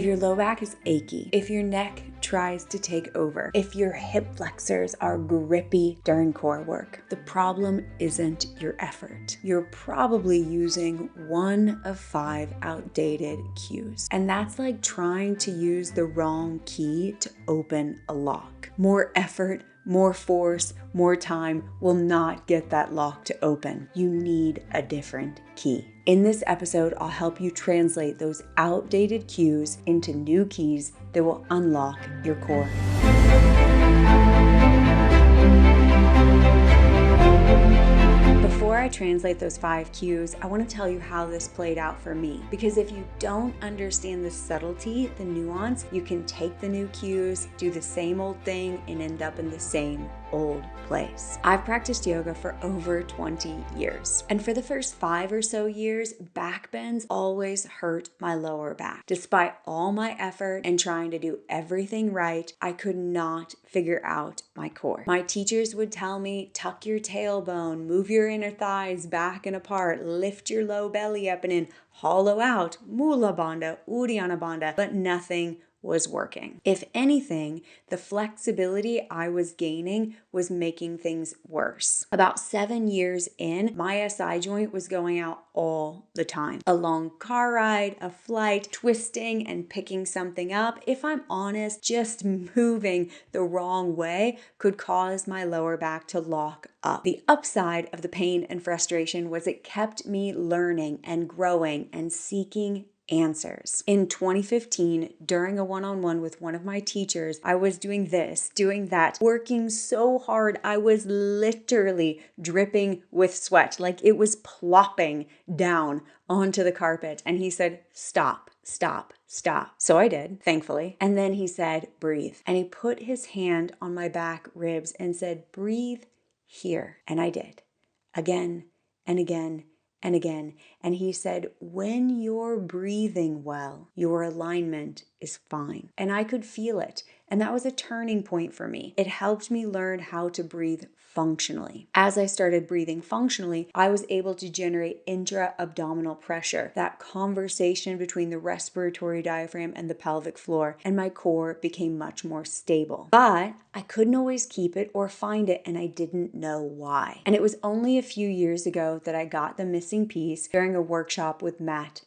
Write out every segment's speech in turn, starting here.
your low back is achy, if your neck tries to take over, if your hip flexors are grippy during core work, the problem isn't your effort. You're probably using one of 5 outdated cues. And that's like trying to use the wrong key to open a lock. More effort, more force, more time will not get that lock to open. You need a different key. In this episode, I'll help you translate those outdated cues into new keys that will unlock your core. Before I translate those 5 cues, I want to tell you how this played out for me. Because if you don't understand the subtlety, the nuance, you can take the new cues, do the same old thing, and end up in the same old place. I've practiced yoga for over 20 years. And for the first 5 or so years, back bends always hurt my lower back. Despite all my effort and trying to do everything right, I could not figure out my core. My teachers would tell me, tuck your tailbone, move your inner thighs back and apart, lift your low belly up and in, hollow out, Mula Bandha, Uddiyana Bandha, but nothing was working. If anything, the flexibility I was gaining was making things worse. About 7 years in, my SI joint was going out all the time. A long car ride, a flight, twisting and picking something up. If I'm honest, just moving the wrong way could cause my lower back to lock up. The upside of the pain and frustration was it kept me learning and growing and seeking answers. In 2015, during a one-on-one with one of my teachers, I was doing this, doing that, working so hard, I was literally dripping with sweat, like it was plopping down onto the carpet. And he said, stop, stop, stop. So I did, thankfully. And then he said, breathe. And he put his hand on my back ribs and said, breathe here. And I did, again and again and again. And he said, when you're breathing well, your alignment is fine. And I could feel it. And that was a turning point for me. It helped me learn how to breathe functionally. As I started breathing functionally, I was able to generate intra-abdominal pressure, that conversation between the respiratory diaphragm and the pelvic floor, and my core became much more stable. But I couldn't always keep it or find it, and I didn't know why. And it was only a few years ago that I got the missing piece during a workshop with Matt.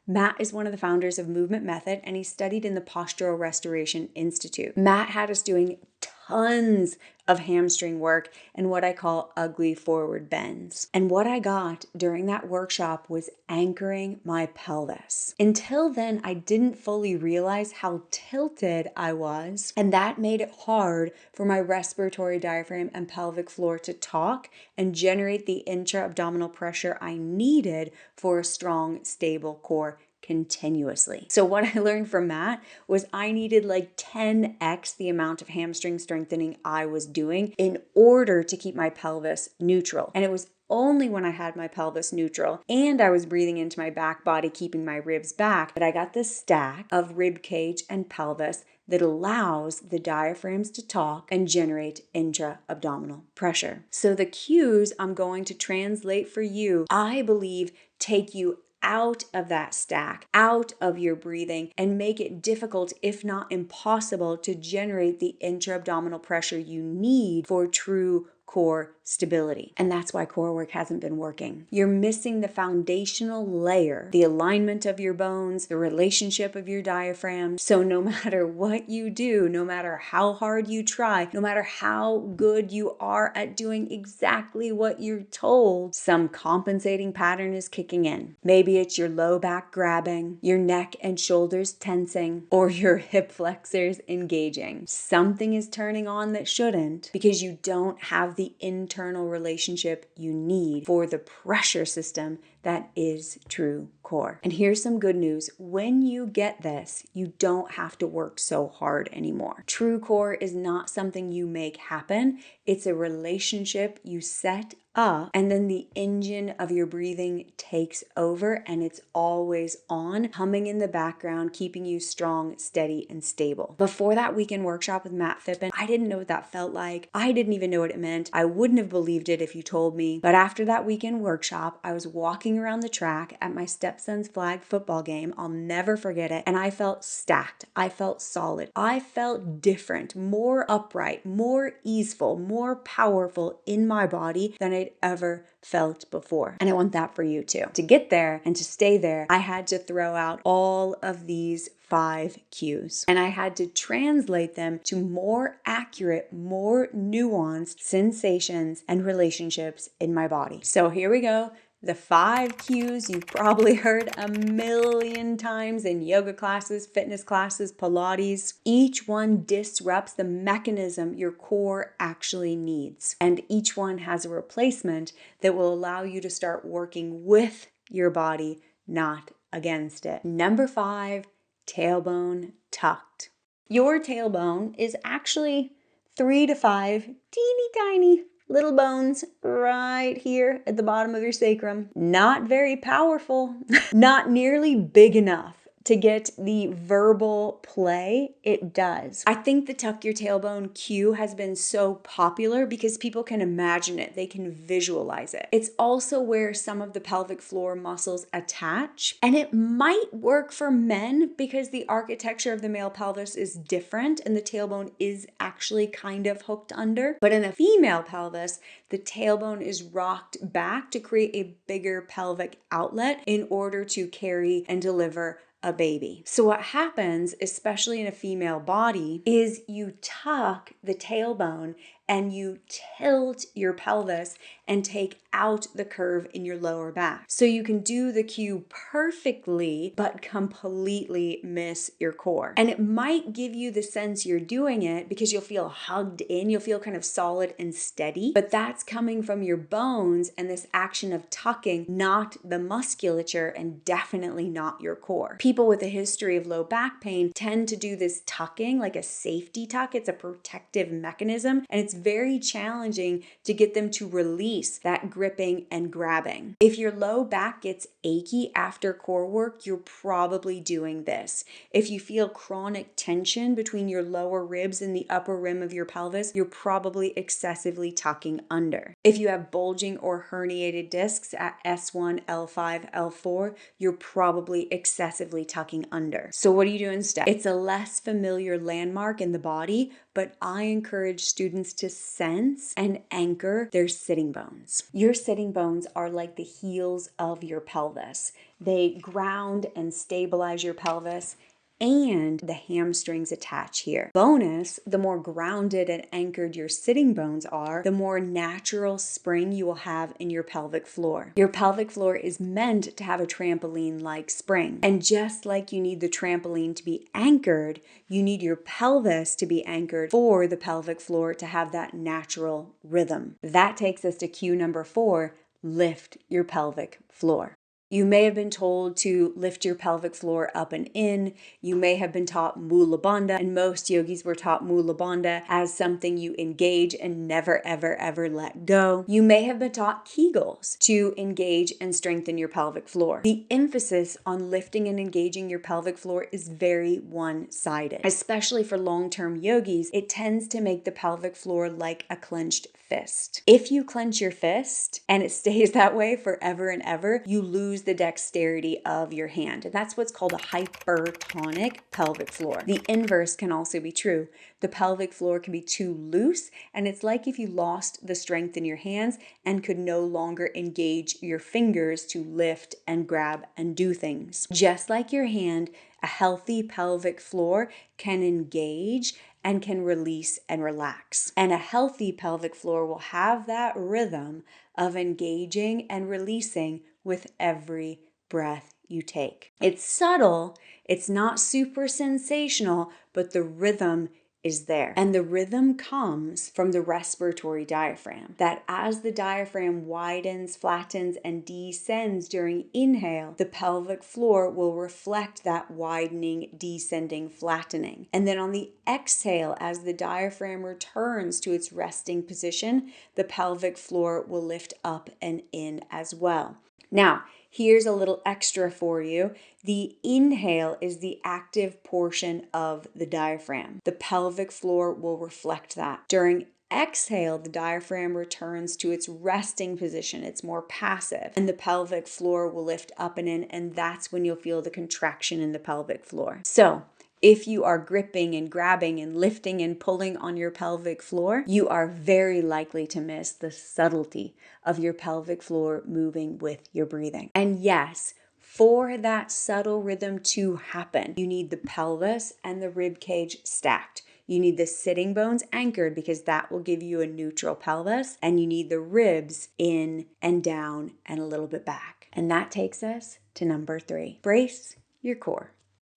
Matt is one of the founders of Movement Method, and he studied in the Postural Restoration Institute. Matt had us doing tons of hamstring work and what I call ugly forward bends. And what I got during that workshop was anchoring my pelvis. Until then, I didn't fully realize how tilted I was, and that made it hard for my respiratory diaphragm and pelvic floor to talk and generate the intra-abdominal pressure I needed for a strong, stable core continuously. So what I learned from Matt was I needed like 10x the amount of hamstring strengthening I was doing in order to keep my pelvis neutral. And it was only when I had my pelvis neutral and I was breathing into my back body, keeping my ribs back, that I got this stack of rib cage and pelvis that allows the diaphragms to talk and generate intra-abdominal pressure. So the cues I'm going to translate for you, I believe, take you out of that stack, out of your breathing, and make it difficult, if not impossible, to generate the intra-abdominal pressure you need for true core stability. And that's why core work hasn't been working. You're missing the foundational layer, the alignment of your bones, the relationship of your diaphragm. So no matter what you do, no matter how hard you try, no matter how good you are at doing exactly what you're told, some compensating pattern is kicking in. Maybe it's your low back grabbing, your neck and shoulders tensing, or your hip flexors engaging. Something is turning on that shouldn't, because you don't have the internal relationship you need for the pressure system that is true core. And here's some good news. When you get this, you don't have to work so hard anymore. True core is not something you make happen. It's a relationship you set up, and then the engine of your breathing takes over, and it's always on, humming in the background, keeping you strong, steady, and stable. Before that weekend workshop with Matt Phippen, I didn't know what that felt like. I didn't even know what it meant. I wouldn't have believed it if you told me. But after that weekend workshop, I was walking walking around the track at my stepson's flag football game. I'll never forget it. And I felt stacked. I felt solid. I felt different, more upright, more easeful, more powerful in my body than I'd ever felt before. And I want that for you too. To get there and to stay there, I had to throw out all of these 5 cues. And I had to translate them to more accurate, more nuanced sensations and relationships in my body. So here we go. The 5 cues you've probably heard a million times in yoga classes, fitness classes, Pilates. Each one disrupts the mechanism your core actually needs. And each one has a replacement that will allow you to start working with your body, not against it. Number 5, tailbone tucked. Your tailbone is actually 3 to 5 teeny tiny little bones right here at the bottom of your sacrum. Not very powerful, not nearly big enough to get the verbal play it does. I think the tuck your tailbone cue has been so popular because people can imagine it, they can visualize it. It's also where some of the pelvic floor muscles attach, and it might work for men because the architecture of the male pelvis is different and the tailbone is actually kind of hooked under. But in a female pelvis, the tailbone is rocked back to create a bigger pelvic outlet in order to carry and deliver a baby. So what happens, especially in a female body, is you tuck the tailbone and you tilt your pelvis and take out the curve in your lower back. So you can do the cue perfectly, but completely miss your core. And it might give you the sense you're doing it because you'll feel hugged in, you'll feel kind of solid and steady, but that's coming from your bones and this action of tucking, not the musculature and definitely not your core. People with a history of low back pain tend to do this tucking like a safety tuck. It's a protective mechanism, and it's very challenging to get them to release that gripping and grabbing. If your low back gets achy after core work, you're probably doing this. If you feel chronic tension between your lower ribs and the upper rim of your pelvis, you're probably excessively tucking under. If you have bulging or herniated discs at S1, L5, L4, you're probably excessively tucking under. So what do you do instead? It's a less familiar landmark in the body, but I encourage students to sense and anchor their sitting bones. Your sitting bones are like the heels of your pelvis. They ground and stabilize your pelvis, and the hamstrings attach here. Bonus, the more grounded and anchored your sitting bones are, the more natural spring you will have in your pelvic floor. Your pelvic floor is meant to have a trampoline-like spring. And just like you need the trampoline to be anchored, you need your pelvis to be anchored for the pelvic floor to have that natural rhythm. That takes us to cue number 4, lift your pelvic floor. You may have been told to lift your pelvic floor up and in. You may have been taught Mula Bandha, and most yogis were taught Mula Bandha as something you engage and never, ever, ever let go. You may have been taught Kegels to engage and strengthen your pelvic floor. The emphasis on lifting and engaging your pelvic floor is very one-sided. Especially for long-term yogis, it tends to make the pelvic floor like a clenched fist. If you clench your fist and it stays that way forever and ever, you lose the dexterity of your hand. And that's what's called a hypertonic pelvic floor. The inverse can also be true. The pelvic floor can be too loose, and it's like if you lost the strength in your hands and could no longer engage your fingers to lift and grab and do things. Just like your hand, a healthy pelvic floor can engage and can release and relax. And a healthy pelvic floor will have that rhythm of engaging and releasing with every breath you take. It's subtle, it's not super sensational, but the rhythm is there. And the rhythm comes from the respiratory diaphragm, that as the diaphragm widens, flattens, and descends during inhale, the pelvic floor will reflect that widening, descending, flattening. And then on the exhale, as the diaphragm returns to its resting position, the pelvic floor will lift up and in as well. Now, here's a little extra for you. The inhale is the active portion of the diaphragm. The pelvic floor will reflect that. During exhale, the diaphragm returns to its resting position. It's more passive, and the pelvic floor will lift up and in, and that's when you'll feel the contraction in the pelvic floor. So if you are gripping and grabbing and lifting and pulling on your pelvic floor, you are very likely to miss the subtlety of your pelvic floor moving with your breathing. And yes, for that subtle rhythm to happen, you need the pelvis and the rib cage stacked. You need the sitting bones anchored because that will give you a neutral pelvis, and you need the ribs in and down and a little bit back. And that takes us to number 3. Brace your core.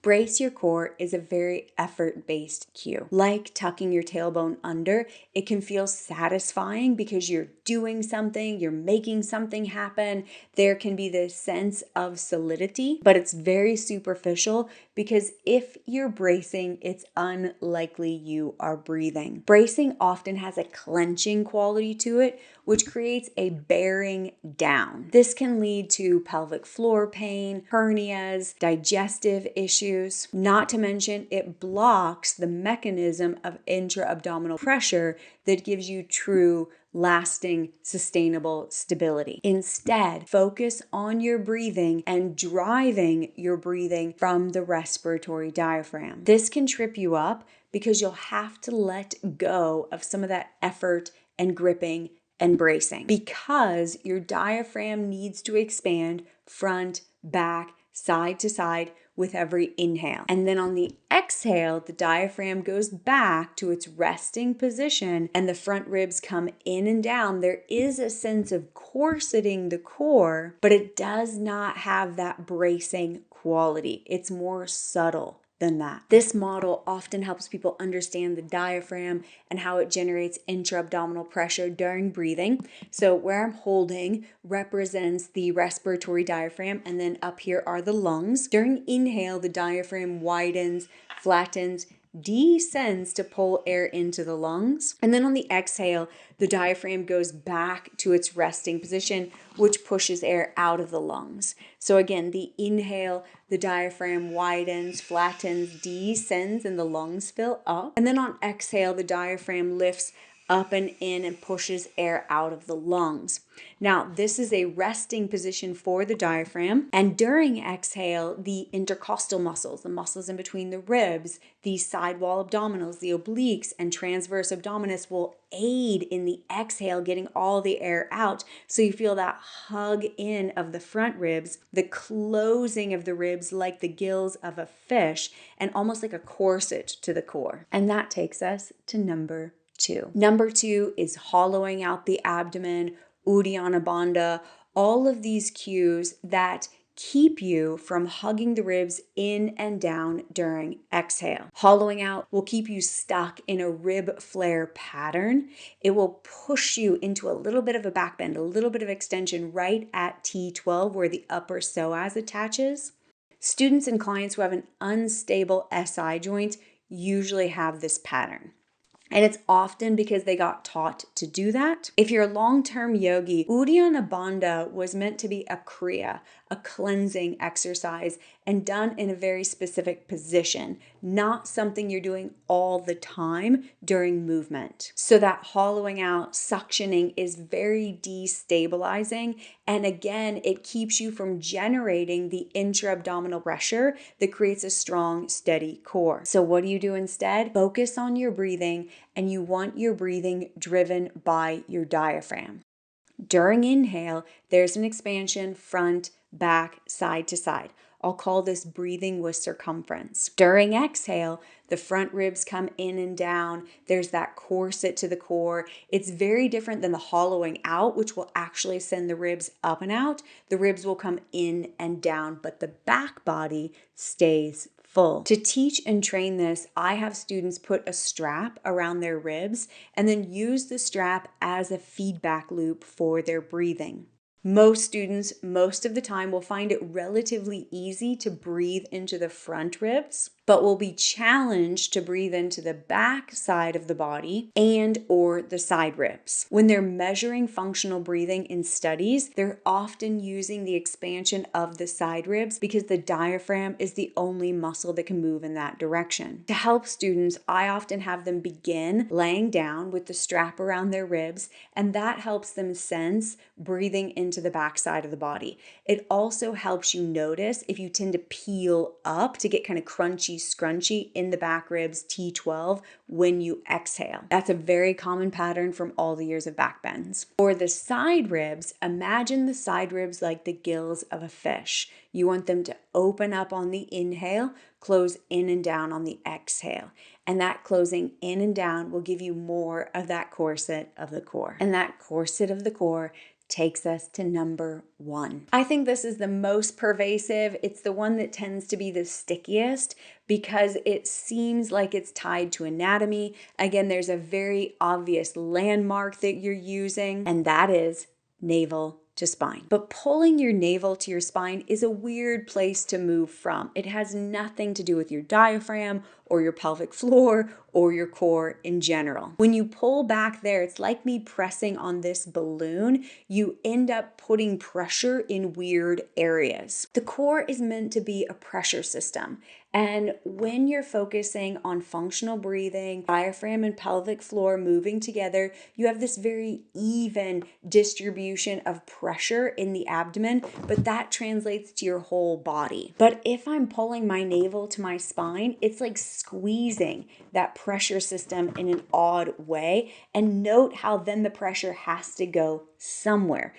Brace your core is a very effort-based cue. Like tucking your tailbone under, it can feel satisfying because you're doing something, you're making something happen. There can be this sense of solidity, but it's very superficial because if you're bracing, it's unlikely you are breathing. Bracing often has a clenching quality to it, which creates a bearing down. This can lead to pelvic floor pain, hernias, digestive issues. Not to mention, it blocks the mechanism of intra-abdominal pressure that gives you true, lasting, sustainable stability. Instead, focus on your breathing and driving your breathing from the respiratory diaphragm. This can trip you up because you'll have to let go of some of that effort and gripping and bracing because your diaphragm needs to expand front, back, side to side with every inhale. And then on the exhale, the diaphragm goes back to its resting position and the front ribs come in and down. There is a sense of corseting the core, but it does not have that bracing quality. It's more subtle than that. This model often helps people understand the diaphragm and how it generates intra-abdominal pressure during breathing. So where I'm holding represents the respiratory diaphragm, and then up here are the lungs. During inhale, the diaphragm widens, flattens, descends to pull air into the lungs. And then on the exhale, the diaphragm goes back to its resting position, which pushes air out of the lungs. So again, the inhale, the diaphragm widens, flattens, descends, and the lungs fill up. And then on exhale, the diaphragm lifts up and in and pushes air out of the lungs. Now, this is a resting position for the diaphragm. And during exhale, the intercostal muscles, the muscles in between the ribs, the sidewall abdominals, the obliques, and transverse abdominis will aid in the exhale, getting all the air out. So you feel that hug in of the front ribs, the closing of the ribs like the gills of a fish, and almost like a corset to the core. And that takes us to number 2. Number 2 is hollowing out the abdomen, Uddiyana Bandha, all of these cues that keep you from hugging the ribs in and down during exhale. Hollowing out will keep you stuck in a rib flare pattern. It will push you into a little bit of a back bend, a little bit of extension right at T12 where the upper psoas attaches. Students and clients who have an unstable SI joint usually have this pattern. And it's often because they got taught to do that. If you're a long-term yogi, Uddiyana Bandha was meant to be a kriya, a cleansing exercise, and done in a very specific position, not something you're doing all the time during movement. So that hollowing out, suctioning is very destabilizing. And again, it keeps you from generating the intra-abdominal pressure that creates a strong, steady core. So what do you do instead? Focus on your breathing, and you want your breathing driven by your diaphragm. During inhale, there's an expansion front, back, side to side. I'll call this breathing with circumference. During exhale, the front ribs come in and down. There's that corset to the core. It's very different than the hollowing out, which will actually send the ribs up and out. The ribs will come in and down, but the back body stays full. To teach and train this, I have students put a strap around their ribs and then use the strap as a feedback loop for their breathing. Most students, most of the time, will find it relatively easy to breathe into the front ribs. but will be challenged to breathe into the back side of the body and or the side ribs. When they're measuring functional breathing in studies, they're often using the expansion of the side ribs because the diaphragm is the only muscle that can move in that direction. To help students, I often have them begin laying down with the strap around their ribs, and that helps them sense breathing into the back side of the body. It also helps you notice if you tend to peel up to get kind of crunchy, scrunchy in the back ribs, T12, when you exhale. That's a very common pattern from all the years of back bends. For the side ribs, imagine the side ribs like the gills of a fish. You want them to open up on the inhale, close in and down on the exhale. And that closing in and down will give you more of that corset of the core. And that corset of the core takes us to number 1. I think this is the most pervasive. It's the one that tends to be the stickiest because it seems like it's tied to anatomy. Again, there's a very obvious landmark that you're using, and that is navel to spine. But pulling your navel to your spine is a weird place to move from. It has nothing to do with your diaphragm or your pelvic floor or your core in general. When you pull back there, it's like me pressing on this balloon. You end up putting pressure in weird areas. The core is meant to be a pressure system. And when you're focusing on functional breathing, diaphragm and pelvic floor moving together, you have this very even distribution of pressure in the abdomen, but that translates to your whole body. But if I'm pulling my navel to my spine, it's like squeezing that pressure system in an odd way. And note how then the pressure has to go somewhere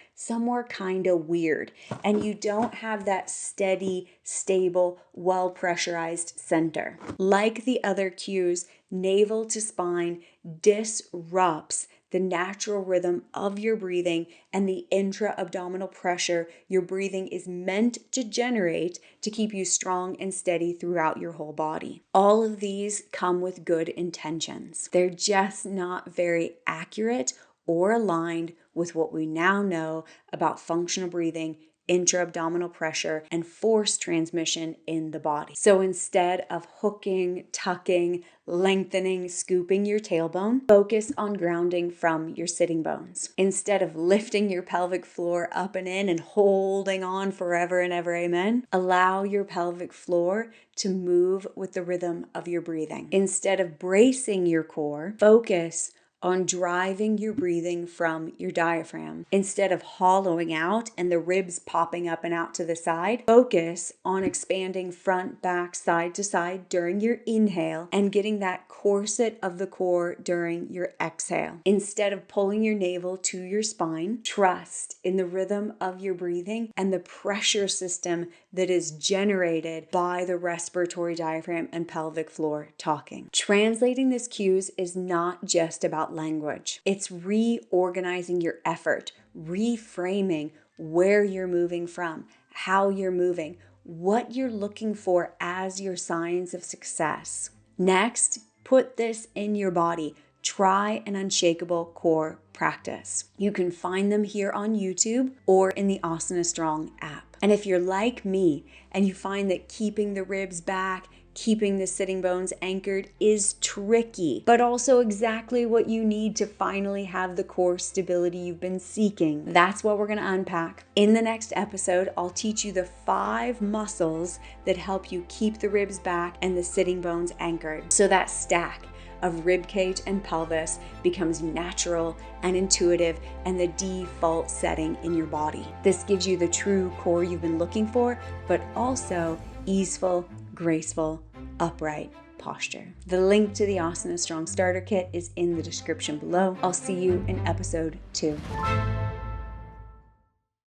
kind of weird. And you don't have that steady, stable, well-pressurized center. Like the other cues, navel to spine disrupts the natural rhythm of your breathing and the intra-abdominal pressure your breathing is meant to generate to keep you strong and steady throughout your whole body. All of these come with good intentions. They're just not very accurate or aligned with what we now know about functional breathing, intra-abdominal pressure, and force transmission in the body. So instead of hooking, tucking, lengthening, scooping your tailbone, focus on grounding from your sitting bones. Instead of lifting your pelvic floor up and in and holding on forever and ever, amen, allow your pelvic floor to move with the rhythm of your breathing. Instead of bracing your core, focus on driving your breathing from your diaphragm. Instead of hollowing out and the ribs popping up and out to the side, focus on expanding front, back, side to side during your inhale and getting that corset of the core during your exhale. Instead of pulling your navel to your spine, trust in the rhythm of your breathing and the pressure system that is generated by the respiratory diaphragm and pelvic floor talking. Translating these cues is not just about language. It's reorganizing your effort, reframing where you're moving from, how you're moving, what you're looking for as your signs of success. Next, put this in your body. Try an Unshakable Core practice. You can find them here on YouTube or in the Asana Strong app. And if you're like me and you find that keeping the ribs back, keeping the sitting bones anchored is tricky, but also exactly what you need to finally have the core stability you've been seeking. That's what we're going to unpack. In the next episode, I'll teach you the 5 muscles that help you keep the ribs back and the sitting bones anchored. So that stack of rib cage and pelvis becomes natural and intuitive and the default setting in your body. This gives you the true core you've been looking for, but also easeful, graceful, upright posture. The link to the Asana Strong Starter Kit is in the description below. I'll see you in episode 2.